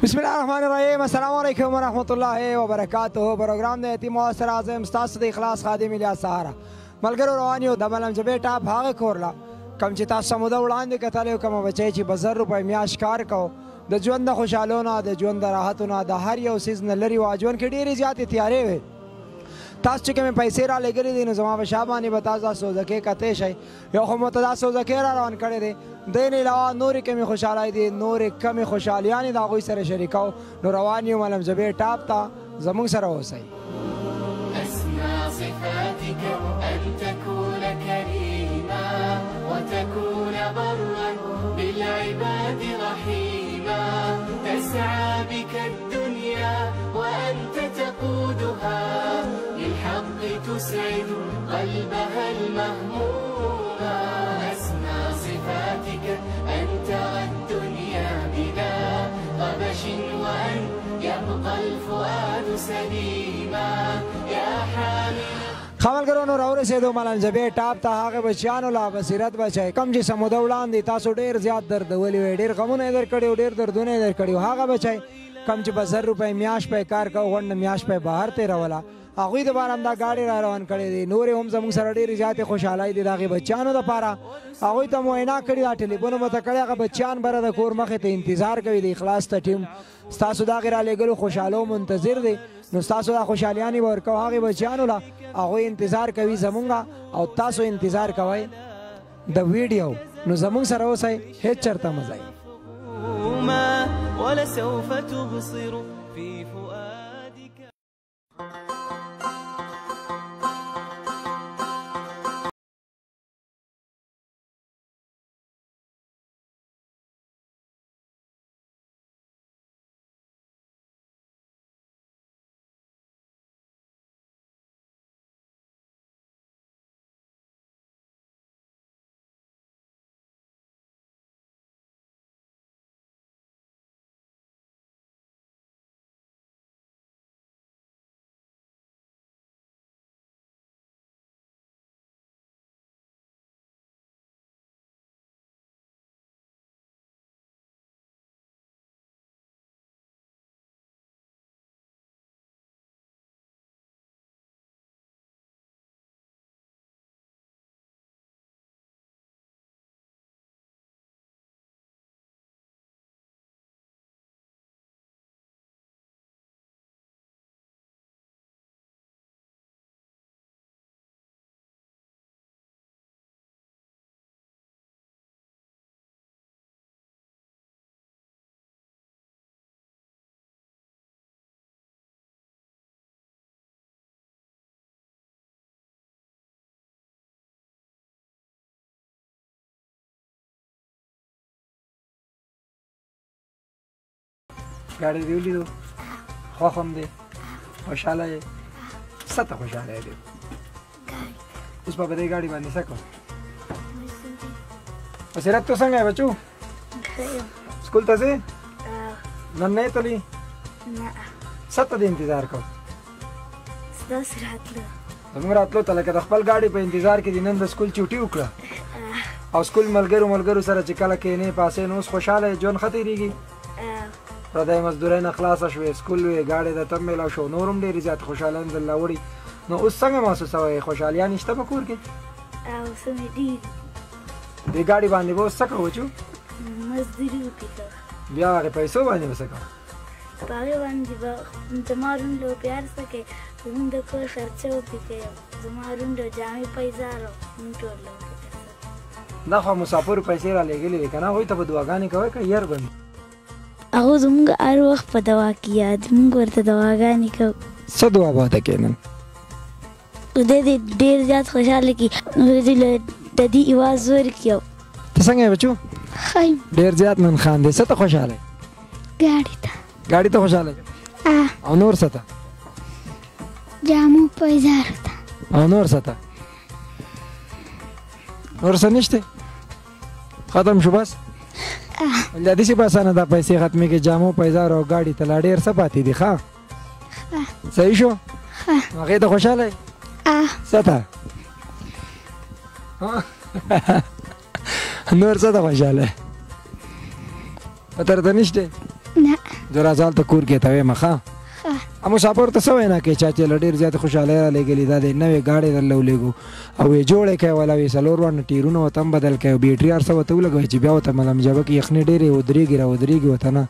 بسم الله الرحمن الرحیم. السلام علیکم ورحمۃ اللہ وبرکاتہ. پروگرام د یتیم او سر اعظم تاسو د اخلاص خادم الیاس سهارا ملګرو روان یو د مالم جبې ټاپ هغه کورلا کم چې تاسو موده وړاندې کتل کوم بچی چې بزر روپۍ میاش کار کو د ژوند د خوشحالونه د ژوند د راحتونه د هر یو سیز نه لري وا ژوند کې ډېرې زیاتې تیارې وي. تاسو چې کومې پیسې را لګلې دي نو زما په شا باندې به تاسو سوزکې کتی شئ. یو خو مو ته دا سوزکې را روان کړی دی. دې نه علاوه نورې کمې خوشحالۍ دي نورې کمې خوشحالیانې د هغوی سره شریکو. نو روان یو ملم جبې ټاپ ته زموږ سره اوسئ. أسمى صفاتك أن تكون كريما وتكون برا بالعباد رحيما تسعى بك الدنيا وأنت تقودها للحق تسعد قلبها المهموما أسمى صفاتك أن ترى الدنيا بلا غبش وأن يبقى الفؤاد سليما يا حامل. خبرګرو نو راورسېدو ملم جبې ټاپ ته هغه بچیانو لا بصیرت بچی کم چې سموده وړاندې تاسو ډېر زیات دردولي وی ډېر غمونه یې درکړي او ډېر دردونه یې درکړي. هغه بچی کم چې به 1000 روپۍ میاشت پې کار کو غونډه میاشت پې بهر تېروله هغوی د بار هم دا ګاډي را روان کړې دي. نورې هم زموږ سره ډېرې زیاتې خوشحالۍ دي د هغې بچیانو دپاره. هغوی ته معاینه کړي دا ټلیفون مو ته کړی هغه بچیان بره د کور مخې ته انتظار کوي. د اخلاص ته ټیم ستاسو د هغې رالیږلو خوشحالو منتظر دی. نو ستاسو دا خوشحالیانې به ورکوو هغې بچیانو له هغوی انتظار کوي زمونږ او تاسو انتظار کوئ د ویډیو. نو زمونږ سره اوسئ هېڅ چېرته مه ځئ. ولسوف تبصر في فؤادك. ګاډی دې ولیدو خوښ هم دی خوشحاله یې څه ته خوشحاله یې دی اوس به په دې ګاډي باندې څه کوو بصیرت تو څنګه یې بچو سکول ته ځې نن نه یې تللی څه ته دې انتظار کوو ستاسو راتلو زموږ راتلو ته لکه د خپل ګاډي په انتظار کې دې نن د سکول چوټي وکړه او سکول ملګرو سره چې کله کښېنې پاسې نو اوس خوشحاله یې ژوند ښه تېرېږي پردی مزدورۍ نه خلاصه شوې سکول وې ګاډی د تم میلاو شو نور هم ډېرې زیات خوشحالۍ الحمدلله وړي. نو اوس څنګه محسوسوئ خوشحالیانې شته په کور کې څه مې ډېر دې ګاډي باندې به اوس څه کوو بچو مزدوري وکړو بیا هغې پیسو باندې به څه کوو په هغې باندې به زما روم له پیار څه کوي زمونږ د کور خرچه وکړي زما روم له جامې پیسار مونږ ټول له دا خو مسافرو پیسې را لېږلې دي که نه هغوی ته به دعاګانې کوئ که ير به هغه زموږ هر وخت په دوا کې یاد مونږ ورته دواګانې کوو. څه دعا به ورته کوې نن خدای دې ډېر زیات خوشحاله کړي خدای دې د دې اواز ورکړي. ته څنګه یې بچو ښه یم ډېر زیات نن خاندې څه ته خوشحاله یې ګاډي ته خوشحاله یې او نور څه ته جامو پیزارو ته او نور څه ته نور څه نشته ختم شو بس له دې په اسانه دا پیسې ختمې کې جامو پیزار او ګاډي ته لا ډېر څه پاتې دي ښه صحیح شو هغې ته خوشحاله یې څه ته نور څه ته خوشحاله یې پتر ته نشته نه زه راځه هلته کور کې ته وایم ښه مسافر ته څه وینا کوې چا چې له ډېر زیاتې خوشحالۍ را لېږلي دا دی نوې گاډۍ درله ولېږو او یې جوړې کړئ ولا وې 4 ورنه ټیرونه ورته هم بدل کړئ او بیټري هر څه ورته ولګوئ چې بیا ورته ملم جبه کې یخنۍ ډېرې ودرېږي را ودرېږي ورته نه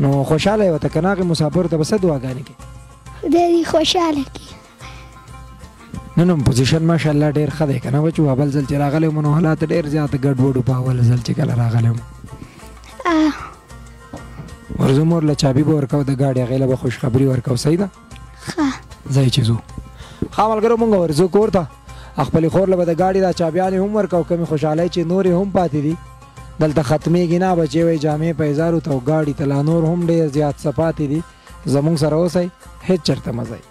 نو خوشحاله یې ورته که نه هغې مسافرو ته به څه دعاګانې کوي خدای دې خوشحاله کړي نه نو پوزیشن ماشاءالله ډېر ښه دی که نه بچو اول ځل چې راغلی وم نو حالات ډېر زیات ګډوډ په اول ځل چې کله راغلی وم ورځو مور له چابي به ورکوو د ګاډۍ هغې له به خوشخبري ورکوو صحیح ده ځای چې ځو ښه ملګرو مونږ ورځو کور ته خپلې خور له به د ګاډۍ دا چابیانې هم ورکوو کمې خوشحالۍ چې نورې هم پاتې دي دلته ختمېږي نه بچې وایي جامې پیزارو ته او ګاډي ته لا نور هم ډېر زیات څه پاتې دي زمونږ سره اوسئ هېڅ چېرته مه ځئ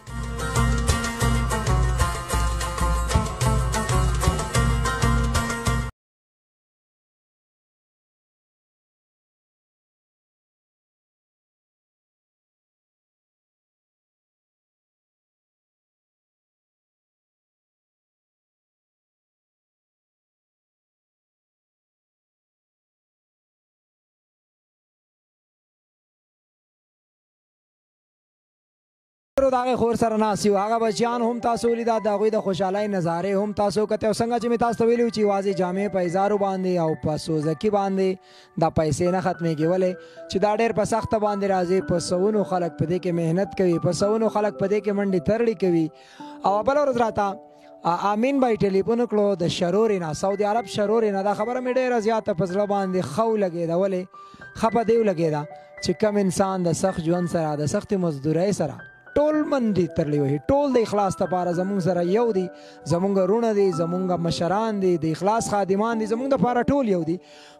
د هغې خور سره ناست یو هغه بچیان هم تاسو ولیده د هغوی د خوشحالۍ نظارې هم تاسو وکتې او څنګه چې مې تاسو ته ویلي وو چې یوازې جامې په ایزارو باندې او په سوزکي باندې دا پیسې نه ختمېږي ولې چې دا ډېر په سخته باندې راځي په سوونو خلک په دې کې محنت کوي په سوونو خلک په دې کې منډې ترړې کوي او بله ورځ راته امین بھائی ټلیفون وکړو د شرورې نه سعودي عرب شرورې نه دا خبره مې ډېره زیاته په زړه باندې ښه ولګېده ولې ښه په دې ولګېده چې کم انسان د سخت ژوند سره د سختې مزدورۍ سره ټول منډې ترلې وهي ټول د اخلاص دپاره زمونږ سره یو دي زمونږ وروڼه دي زمونږ مشران دي د اخلاص خادمان دي زمونږ دپاره ټول یو دي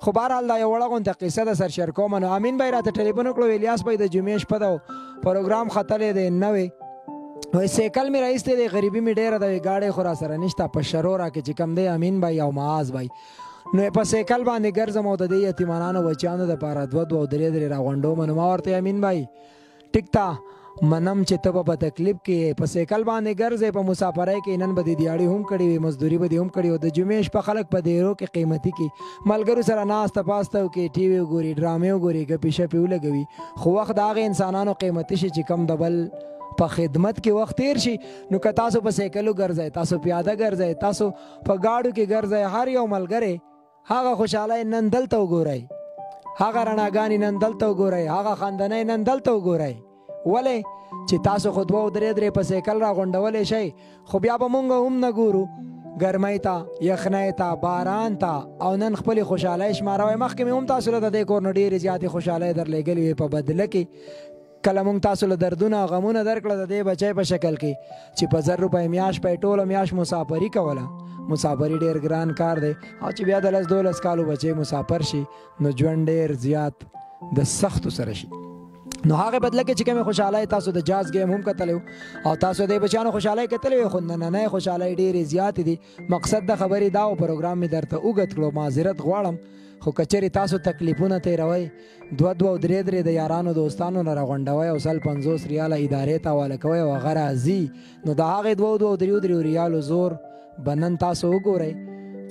خو بهرحال دا یو وړه غونته قصه ده سر شیر کومه نو امین بھائی راته ټلیفون وکړو الیاس بھائی د جمعې شپه ده پروګرام ختلی دی نوې وایي سیکل مې رایستی دی غریبي مې ډېره ده وایي ګاډۍ خو را سره نشته په شرورا کې چې کم دی امین بھائی او معاذ بھائی نو په سیکل باندې ګرځم او د دې یتیمانانو بچیانو دپاره 2 او 3 راغونډوم نو ما ورته امین بھائی ټیک تا منم چې ته به په تکلیف کې په سیکل باندې ګرځې په مسافرۍ کې نن به دې دیاړي هم کړې وي مزدوري به دې هم کړې وي د جمعې شپه خلک په دیرو کې قیمتي کې ملګرو سره ناسته پاسته وکړي ټي وي وګوري ډرامې وګوري ګپې شپې ولګوي خو وخت د هغې انسانانو قیمتي شي چې کم د بل په خدمت کې وخت تیر شي نو که تاسو په سیکلو ګرځئ تاسو پیاده ګرځئ تاسو په گاډو کې ګرځئ هر یو ملګری هغه خوشحالۍ نن دلته وګورئ هغه رڼاګانې نن دلته وګورئ هغه خندنۍ نن دلته وګورئ ولې چې تاسو خو 2 او 3 په سیکل راغونډولی شئ خو بیا به مونږ هم نه ګورو ګرمۍ ته یخنۍ ته باران ته او نن خپلې خوشحالۍ شماروئ مخکې مې هم تاسو له د دې کور نه ډېرې زیاتې خوشحالۍ درلېږلې وې په بدله کې کله مونږ تاسو له دردونه او غمونه درکړه د دې بچی په شکل کې چې په 1000 روپۍ میاشت په ټوله میاشت مسافري کوله مسافري ډېر ګران کار دی او چې بیا د 10-12 کالو بچی مسافر شي نو ژوند ډېر زیات د سختو سره شي نو هغه بدله کې چې کومه خوشحالۍ تاسو د جاز گیم هم کتلو او تاسو د بچانو خوشحالۍ کتلې خو نننۍ خوشحالۍ ډېرې زیاتې دي مقصد د خبرې دا او پروګرام مې درته اوږد کړو معذرت غواړم خو کچېرې تاسو تکلیفونه تېروئ 2 او 3 د یارانو دوستانو نه راغونډوئ او 150 ریاله ادارې ته حواله کوئ او هغه راځي نو د هغې 2 او 3 ریالو زور به نن تاسو وګورئ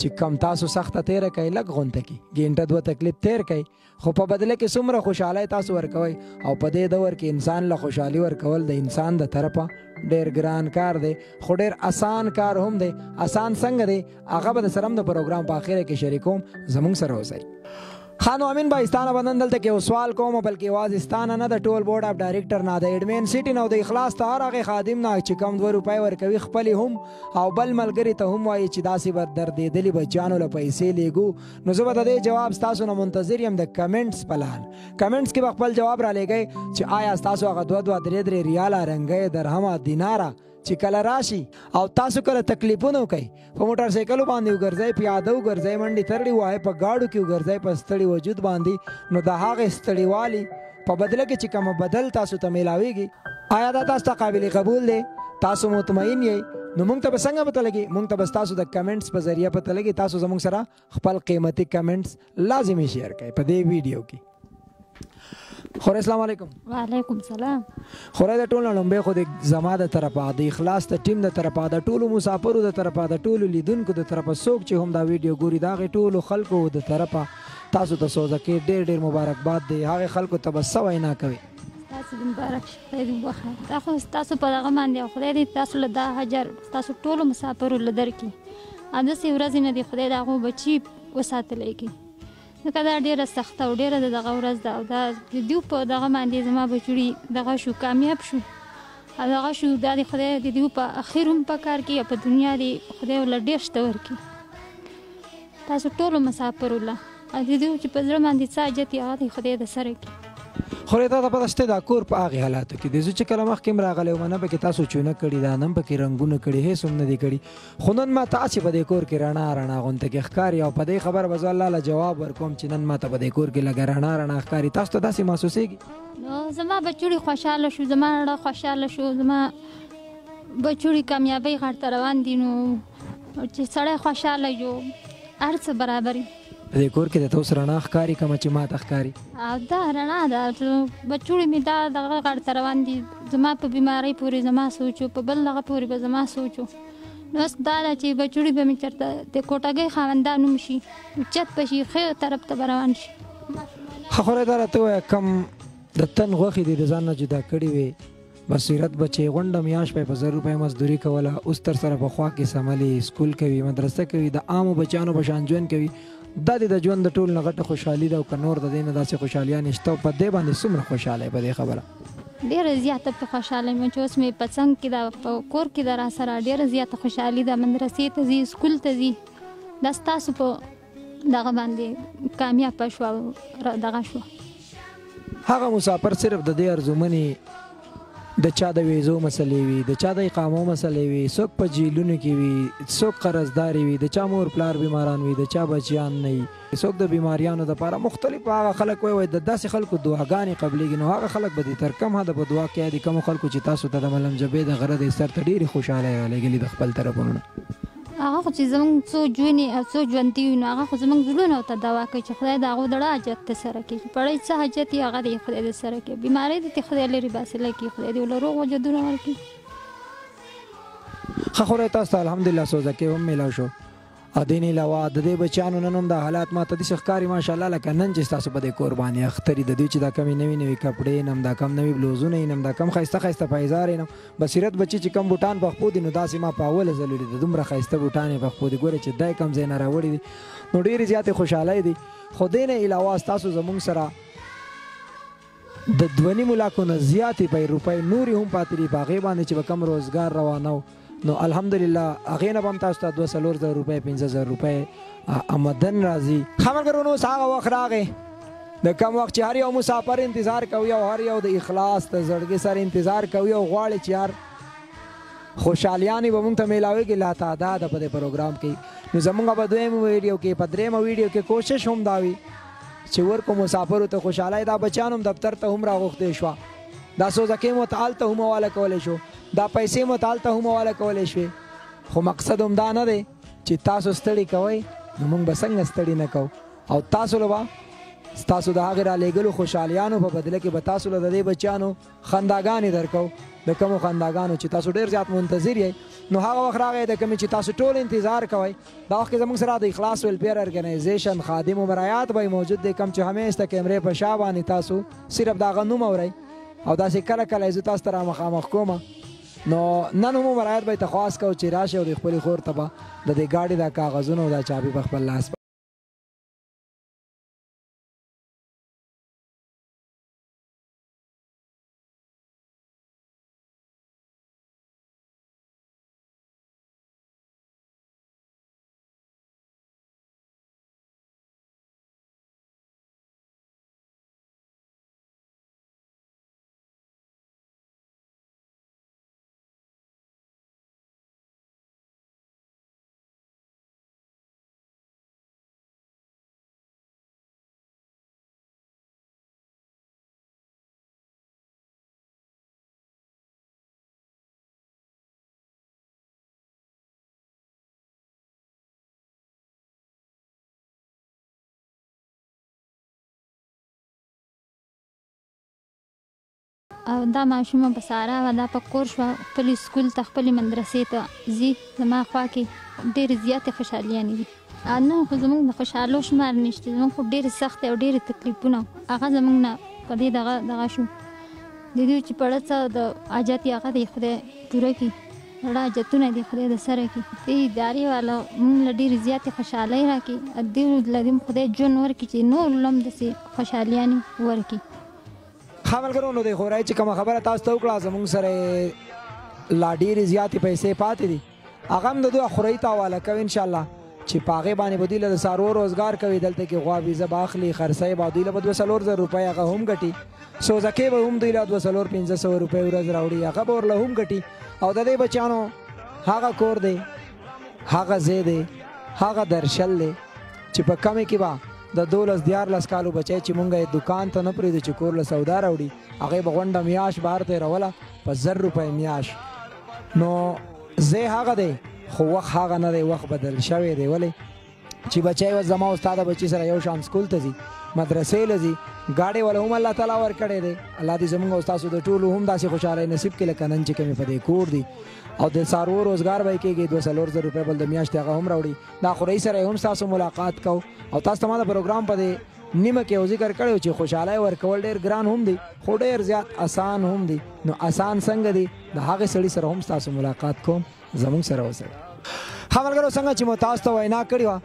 چې کم تاسو سخته تیره کوئ لږ غونته کې ګینټه 2 تکلیف تیر کوئ خو په بدله کې څومره خوشحالۍ تاسو ورکوئ او په دې دور کې انسان له خوشحالي ورکول د انسان د طرفه ډېر ګران کار دی خو ډېر اسان کار هم دی اسان څنګه دی هغه به د سره هم د پروګرام په اخره کې شریکوم زموږ سره اوسئ خانو امین بھائی ستانه به نن دلته کې یو سوال کوم بلکې یوازې ستانه نه د ټول بورډ اف ډایرکټر نه د ایډمین سیټي نه او د اخلاص ته هر هغې خادم نه چې کم 2 روپۍ ورکوي خپلې هم او بل ملګري ته هم وایي چې داسې به دردېدلي بچیانو له پیسې لیږو نو زه به د دې جواب ستاسو نه منتظر یم د کمنټس په لحاظ کمنټس کې به خپل جواب را لېږئ چې آیا ستاسو هغه 2 3 ریاله رنګۍ درهمه دیناره چې کله راشي او تاسو کله تکلیفونه وکئ په موټر سایکلو باندې وګرځئ پیاده وګرځئ منډې ترړې ووایئ په ګاډو کې وګرځئ په ستړي وجود باندې نو د هغې ستړیوالي په بدله کې چې کومه بدل تاسو ته میلاویږي آیا دا تاسو ته قابل قبول دی تاسو مطمئن یئ نو موږ ته به څنګه پته لګي موږ ته به ستاسو د کمنټس په ذریعه پته لګي تاسو زموږ سره خپل قیمتي کمنټس لازمي شیر کړئ په دې ویډیو کې خورې السلام علیکم وعلیکم سلام خورې د ټولو لومبې خو د زما د طرفه د اخلاص د ټیم د طرفه د ټولو مسافرو د طرفه د ټولو لیدونکو د طرفه څوک چې هم دا ویډیو ګوري د هغې ټولو خلکو د طرفه تاسو ته سوزکې ډېر ډېر مبارکباد دی. هغې خلکو ته به څه وینا کوئ؟ تاسو دې مبارک شي، خدای دې وبخښي. دا خو ستاسو په دغه باندې او خدای دې تاسو له دا اجر ستاسو ټولو مسافرو له درکړي. همداسې ورځې نه دي خدای د هغو بچي وساتلی کړي، ځکه دا ډېره سخته او ډېره د دغه ورځ ده. او دا د دوی په دغه باندې زما بچوړي دغه شو، کامیاب شو او دغه شو. دا د خدای د دوی په اخر هم په کار کې او په دنیا دې خدای ورله ډېر شته ورکړي تاسو ټولو مسافرو له. او د دوی چې په زړه باندې څه حاجت وي هغه دې خدای د سره کړي. خو تا ته پته شته دا کور په هغې حالاتو کې دی. زه چې کله مخکې هم راغلی وم نه پکې تاسو چونه کړي دا نه هم پکې رنګونه کړي هېڅ هم نه دي کړي. خو نن ما ته هسې په دې کور کې رڼا رڼا غونته کې ښکاري او په دې خبره به زه الله له جواب ورکوم چې نن ما ته په دې کور کې لږه رڼا رڼا ښکاري. تاسو ته داسې محسوسېږي؟ نو زما بچوړي خوشحاله شو، زما زړه خوشحاله شو، زما بچوړي کامیابۍ غاړ ته روان دي. نو چې سړی خوشحاله یو هر څه برابر وي. په دې کور کې د ته اوس رڼا ښکاري که چې ما ته ښکاري؟ او دا رڼا ده، بچوړي مې دا دغه غاړ ته روان دي. زما په بیمارۍ پورې زما سوچ و، په بل دغه پورې به زما سوچ و. نو اوس دا ده چې بچوړي به مې چېرته د کوټګۍ خاوندان هم شي، اوچت به شي، ښه طرف ته به روان شي. ښه خورې دا راته ووایه کم د تن غوښې دې د ځان نه جدا کړې وې، بصیرت بچې غونډه میاشت به یې په 1000 روپۍ مزدوري کوله، اوس تر سره په خوا کې سملې، سکول کوي، مدرسه کوي، د عامو بچیانو په شان ژوند کوي. دا دې د ژوند د ټول نه غټه خوشحالي ده او که نور د دې نه داسې خوشحالیانې شته او په دې باندې څومره خوشحاله یې په دې خبره؟ ډېره زیاته په خوشحاله یم چې اوس مې په څنګ کې ده، په کور کې ده راسره. ډېره زیاته خوشحالي ده. مدرسې ته ځي، سکول ته ځي. دا ستاسو په دغه باندې کامیابه شوه او دغه شوه. هغه مسافر صرف د دې ارزومنې د چا د ویزو مسلې وي، د چا د اقامو مسلې وي، څوک په جیلونو کې وي، څوک قرضداري وي، د چا مور پلار بیماران وي، د چا بچیان نه وي، څوک د بیماریانو دپاره مختلف هغه خلک وایي د داسې خلکو دعاګانې قبلېږي. نو هغه خلک به دې تر کم حده په دعا کې دي کومو خلکو چې تاسو ته د ملم جبې د غره د سر ته ډېرې خوشحالۍ رالېږلي د خپل طرفونو نه. هغه خو چې زموږ څو ژوندي او څو ژوندي وي نو هغه خو زموږ زړونه ورته دوا کوي چې خدای د هغو زړه حاجت ته سره کړي. پړی څه حاجت وي هغه دې خدای دې سره کړي. بیمارۍ دې خدای لرې باسلی کړي، خدای دې ورله روغ وجودونه ورکړي. ښه خورئ تاسو ته الحمدلله سوزکې هم میلاو شو. او دې نه علاوه د دې بچیانو نن هم دا حالات ما ته داسې ښکاري ماشاءالله لکه نن چې ستاسو په دې کور باندې اختر د دوی چې دا کمې نوي نوي کپړې یې نم دا کم نوي بلوزونه یې نم دا کم ښایسته ښایسته پایزار یې نم بصیرت بچي چې کم بوټان په خپو دي نو داسې ما په اوله ځل ولیدل دومره ښایسته بوټان یې په خپو دي. ګوره چې دی کم ځای نه راوړي دي نو ډېرې زیاتې خوشحالۍ دي. خو دې نه علاوه ستاسو زموږ سره د 2.5 لاکو نه زیاتې روپۍ نورې هم پاتې دي په هغې باندې چې به کم روزګار روانه و. نو الحمدلله هغې نه به هم تاسو ته 2-4 روپۍ 5,000 روپۍ آمدن راځي. ښه ملګرو اوس هغه وخت راغی د کم وخت چې هر یو مسافر انتظار کوي او هر یو د اخلاص د زړګي سره انتظار کوي او غواړي چې یار خوشحالیانې به موږ ته میلاوېږي لا تعداده په دې پروګرام کې. نو زموږ په 2م ویډیو کې په 3مه ویډیو کې کوشش هم دا وي چې ورکو مسافرو ته خوشحالۍ. دا بچیان هم دفتر ته هم راغوښتې شوه، دا سوزکې مو ته هلته هم حواله کولی شو، دا پیسې مو ته هلته هم حواله کولی شوې. خو مقصد هم دا نه دی چې تاسو ستړي کوئ نو موږ به څنګه ستړي نه کوو او تاسو له به ستاسو د هغې رالیږلو خوشحالیانو په بدله کې به تاسو له د دې بچیانو خنداګانې درکوو، د کومو خنداګانو چې تاسو ډېر زیات منتظر یئ. نو هغه وخت راغی د کومې چې تاسو ټول انتظار کوئ. دا وخت کې زموږ سره د اخلاص ویلفیر ارګنایزیشن خادم و مرایات به موجود دی، کوم چې همیشه د کیمرې په شا باندې تاسو صرف د هغه نوم اورئ او داسې کله کله زه تاسو ته را مخامخ کوم. نو نن هم مرایت به یې تخواست کوو چې راشئ او د خپلې خور ته به د دې ګاډي دا کاغذونه او دا چابي په خپل لاس او دا ماشومه په سهارا وه، دا په کور شوه، خپلې سکول ته خپلې مدرسې ته ځي. زما خوا کې ډېرې زیاتې خوشحالیانې دي. نه خو زموږ د خوشحالو شمار نشته، زموږ خو ډېرې سختې او ډېرې تکلیفونه هغه زموږ نه په دې دغه شو. د دوی چې پړه څه د حاجت یې هغه دی خدای پوره کړي، زړه حاجتونه دي خدای د سره کړي. دې ادارې والا موږ له ډېرې زیاتې خوشحالۍ راکړي، دې له دې خدای ژوند ورکړي چې نور هم داسې خوشحالیانې ورکړي. ښه ملګرو، نو دی خو راځي چې کومه خبره تاسو ته وکړه زموږ سره لا ډېرې زیاتې پیسې پاتې دي، هغه هم د دوی خورۍ ته حواله کوي انشاءالله چې په هغې باندې به دوی له د څاروو روزګار کوي. دلته کې غوا بیزه به اخلي، خرڅۍ به دوی له به 2,000 روپۍ هغه هم ګټي، سوزکې به هم دوی له 2,500 روپۍ ورځ راوړي، هغه به ورله هم ګټي. او د دې بچیانو هغه کور دی، هغه ځای دی، هغه درشل دی چې په کمې کې به د 12-14 کالو بچی چې مونږ یې دوکان ته نه پرېږدو چې کور له سودا راوړي، هغې به غونډه میاشت بهر تېروله په 1,000 روپۍ میاشت. نو ځای هغه دی خو وخت هغه نه دی، وخت بدل شوی دی. ولې چې بچی اوس زما او ستا د بچي سره یو شان سکول ته ځي، مدرسې له ځي، ګاډۍ والا هم الله تعالی ورکړی دی. الله دې زموږ او ستاسو د ټولو هم داسې خوشحالۍ نصیب کړي لکه نن چې کومې په دې کور دي. او د څاروو روزګار به یې کېږي، 2,000 روپۍ بل د میاشتې هغه هم راوړي. دا خورۍ سره هم ستاسو ملاقات کو. او تاسو ته ما د پروګرام په دې نیمه کې یو ذکر کړی چې خوشحالۍ ورکول ډېر ګران هم دی خو ډېر زیات اسان هم دی. نو اسان څنګه دی؟ د هغې سړي سره هم ستاسو ملاقات کوم، زموږ سره اوسئ. ښه ملګرو، څنګه چې مو تاسو ته وینا کړې وه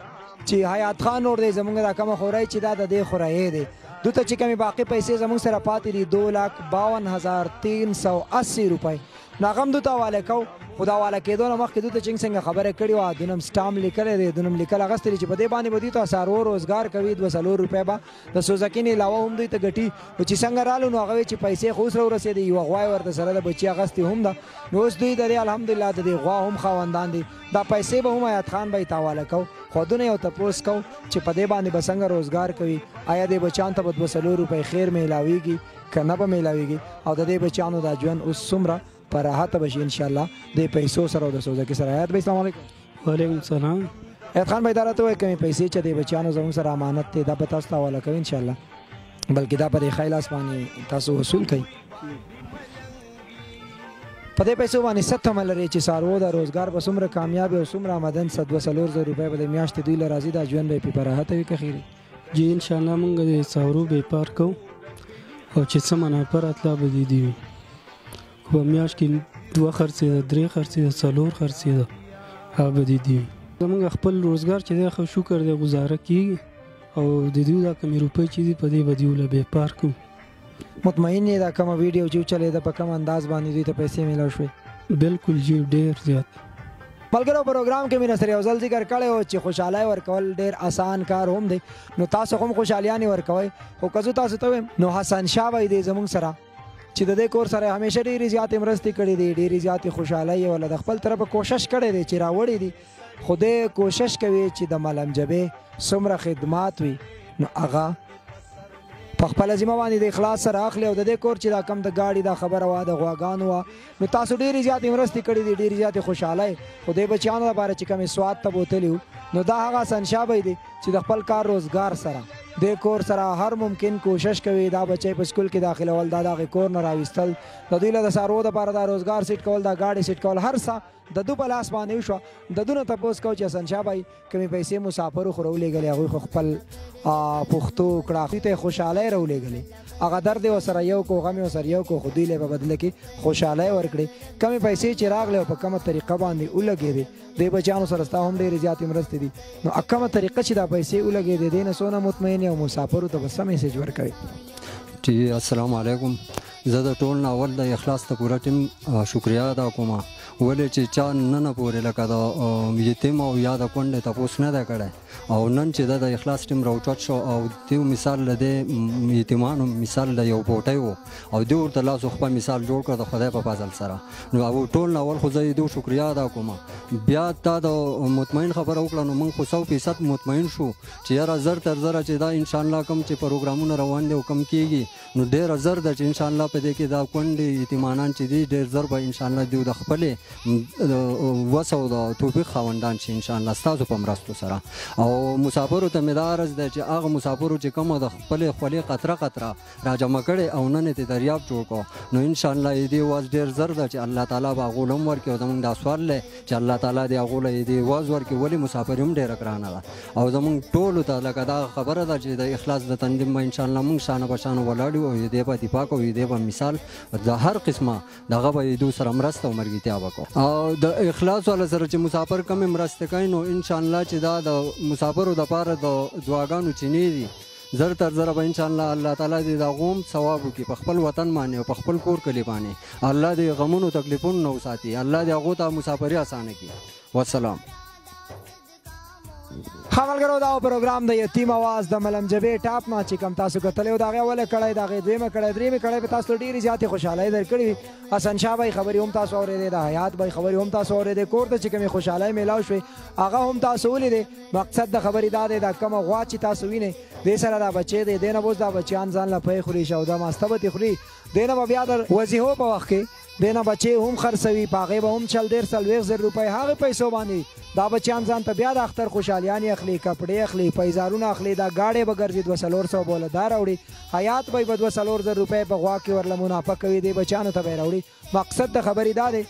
چې حیات خان روډ دی زموږ دا کومه خورۍ چې دا د دې خورۍ دی، دوی ته چې کومې باقي پیسې زموږ سره پاتې دي 2,52,380 روپۍ، نو هغه هم دوی ته حواله کوو. خو د حواله کېدو نه مخکې دوی ته چې څنګه خبره کړې وه، دوی هم سټامپ لیکلی دی، دوی هم لیکل اخیستی دي چې په دې باندې به دوی ته څاروو روزګار کوي. 2,000 روپۍ به د سوزکي نه علاوه هم دوی ته ګټي. نو چې څنګه رالو نو هغه وایي چې پیسې خو اوس راورسېدې، یوه غوا یې ورته سره د بچي اخیستې هم ده. نو اوس دوی د دې الحمدلله د دې غوا هم خاوندان دي. دا پیسې به هم حیات خان به یې ته حواله کوو. خو دونه یو تپوس کوو چې په دې باندې به څنګه روزګار کوي، آیا دې بچیانو ته به 200 روپۍ خیر میلاویږي که نه به میلاویږي، او د دې بچیانو دا ژوند اوس څومره په راحته به شي انشاءالله د پیسو سره او د سوزکي سره. حیات بھائی السلام علیکم. وعلیکم السلام. حیات خان بھائی دا راته وایي کومې پیسې چې د بچیانو زموږ سره امانت دی دا به تاسو ته حواله کوي انشاءالله، بلکې دا په دې ښه لاس باندې تاسو وصول کوئ. په دې پیسو باندې څه تمه لرئ چې څاروو د روزګار به څومره کامیاب او څومره آمدن 200,000 روپۍ به د میاشتې دوی له راځي، دا ژوند به یې په راحته وي که خیري؟ جی انشاءالله موږ د څاروو بیپار کوو او چې څه منافع راتله به دې دي وي. په میاشت کې 2 خرڅې ده، 3 خرڅې ده، 4 خرڅې ده، هغه به دې دي وي. زموږ خپل روزګار چې دی ښه شکر دی ګزاره کېږي او د دوی دا کمې روپۍ چې دي په دې به دوی له بیپار کوو. مطمئن یې دا کومه ویډیو چې چلېده په کوم انداز باندې دوی ته پیسې میلاو شوې؟ بالکل جی ډېر زیات. ملګرو پروګرام کې مې سره یو ځل ذکر کړی و چې خوشحالۍ ورکول ډېر آسان کار هم دی، نو تاسو هم خوشحالیانې ورکوئ. خو که زه تاسو ته وایم نو حسن شاه بھائی دی زموږ سره چې د دې کور سره همیشه ډېرې زیاتې مرستې کړې دي، ډېرې زیاتې خوشحالۍ یې ولا د خپل طرفه کوشش کړی دی چې راوړي دي. خو دی کوشش کوي چې د ملم جبې څومره خدمات وي نو هغه په خپله ذمه باندې د اخلاص سره اخلي. او د دې کور چې دا کم د ګاډي دا خبره وه د غواګانو وه نو تاسو ډېرې زیاتې مرستې کړې دي، ډېرې زیاتې خوشحالۍ. خو دې بچیانو لپاره چې کومې سوات ته بوتلي وو نو دا هغه حسن شاه بھائی دی چې د خپل کار روزګار سره دې کور سره هر ممکن کوشش کوي دا بچی په سکول کې داخلول، دا دغې کور نه راویستل، د دوی له د څاروو دپاره دا روزګار سیټ کول، دا ګاډي سیټ کول، هر څه د دو په لاس باندې وشوه. د دو نه تپوس کوو چې حسن شاه بھائی کومې پیسې مسافرو خو راولېږلې، هغوی خو خپل پښتو کړه، دوی ته یې خوشحالۍ راولېږلې، هغه درد یې ورسره یو کو، غم یې ورسره یو کو، خو دوی له یې په بدله کې خوشحالۍ ورکړې. کمې پیسې چې راغلې او په کومه طریقه باندې ولګېدې، دې بچیانو سره ستا هم ډېرې زیاتې مرستې دي، نو کومه طریقه چې دا پیسې ولګېدې دې نه څونه مطمئن یې او مسافرو ته به څه میسیج ورکوي؟ جی السلام علیکم. زه د ټول نه اول د اخلاص ته پوره ټیم شکریا ادا کوم، ولې چې چا نن پورې لکه د یتیم او یا د کونډې تپوس نه دی کړی، او نن چې د اخلاص ټیم راوچت شو او دیو مثال له دې یتیمانو مثال د یو پوټی و او دوی ورته لاس خپل مثال جوړ کړ د خدای په فضل سره. نو او ټول نه اول خو زه یې دوی شکریا ادا کوم. بیا تا د مطمئن خبره وکړه نو موږ خو 100% مطمئن شو چې یاره 1000 چې دا انشاءالله کوم چې پروګرامونه روان دي او کم کېږي نو ډېره زر ده چې انشاءالله په دې کې دا کونډې یتیمانان چې دي ډېر زر به انشاءالله دوی د خپلې وس او د توفیق خاوندان شي انشاءالله ستاسو په مرستو سره. او مسافرو ته مې دا عرض دی چې هغه مسافرو چې کومه د خپلې خولې قطره قطره راجمع کړې او نن یې دریاب جوړ کړو نو انشاءالله دې واز ډېر زر ده چې الله تعالی به هغو له هم ورکړي. او زموږ دا سوال دی چې الله تعالی دې هغو له دې واز ورکړي ولې مسافري هم ډېره ګرانه ده. او زموږ ټولو ته لکه دا خبره ده چې د اخلاص د تنظیم به انشاءالله موږ شانه په شانه ولاړ یو او دې به دفاع کوو دې به مثال د هر قسمه دغه به دو سره مرسته او ملګرتیا وکړو. او د اخلاص والا سره چې مسافر کمې مرسته کوي نو انشاءالله چې دا د مسافرو دپاره د دعاګانو چینې دي زر تر زره به انشاءالله الله تعالی دې د هغو هم ثواب وکړي په خپل وطن باندې او په خپل کور کلي باندې. الله دې غمونو تکلیفونو نه وساتي. الله دې هغو ته مسافري اسانه کړي. والسلام. خبرګرو دا پروګرام د یتیم आवाज د ملم جبې ټاپ نه چې کوم تاسو کتلې دا غي ولا کړای دا غي دیمه کړای درېمه کړای په تاسو ډیره زیاتې خوشاله درکړي. حسن شاه بھائی خبري هم تاسو اورېدې د حیات بھائی خبري هم تاسو اورېدې کور ته چې کومه خوشاله میلاو شوي هغه هم تاسو ولیدې. مقصد د خبرې دا دی دا کوم غوا چې تاسو وینئ دې سره دا بچي دی دینه بوز دا بچیان ځان لا پې خوري شو دا ماستبه خوري دینه بیا د وزیهو په وخت کې دینه بچي هم خرڅوي پاغه به هم چل 1.5 روپۍ هغه پیسو باندې دا بچیان ځان ته بیا د اختر خوشالیانې اخلي کپڑے اخلي پیزارونه اخلي دا گاډي به ګرځي 200 بوله دا راوړي حیات به 200 روپۍ په غوا کې ورله منافع کوي دی بچانو ته به راوړي. مقصد د خبرې دا دی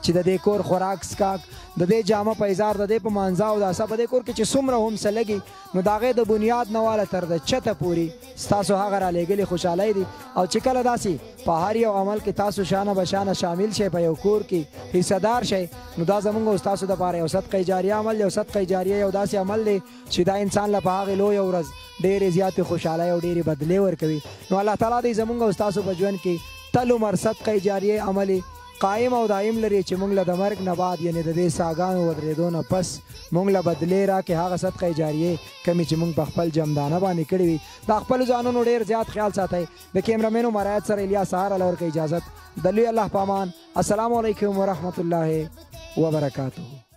چې د دې کور خوراک سکاک د دې جامه پیزار د دې په مانځا او داسه په دې کور کې چې څومره هم څه لګي نو د هغې د بنیاد نه واله تر د چته پورې ستاسو هغه رالیږلې خوشحالۍ دي. او چې کله داسې په هر یو عمل کې تاسو شانه بشانه شامل شئ په یو کور کې حصهدار شئ نو دا زموږ او ستاسو دپاره یو صدقه جاریه عمل دی. یو صدقه جاریه یو داسې عمل دی چې دا انسان له په هغې لویه ورځ ډېرې زیاتې خوشحالۍ او ډېرې بدلې ورکوي. نو الله تعالی دې زموږ او ستاسو په ژوند کې تل عمر صدقه جاریه عمل قائم او دائم لري چې موږ له د مرګ نه بعد یعنی د دې ساګانو ودرېدو نه پس موږ له بدلې راکړي هغه صدقه جاریه کمې چې موږ په خپل جمدانه باندې کړې وي. د خپلو ځانونو ډېر زیات خیال ساتئ. د کیمرامین مرایت سره الیاس سهارا له ورکوي اجازت د لوی الله په امان. السلام علیکم ورحمت الله وبرکاتہ.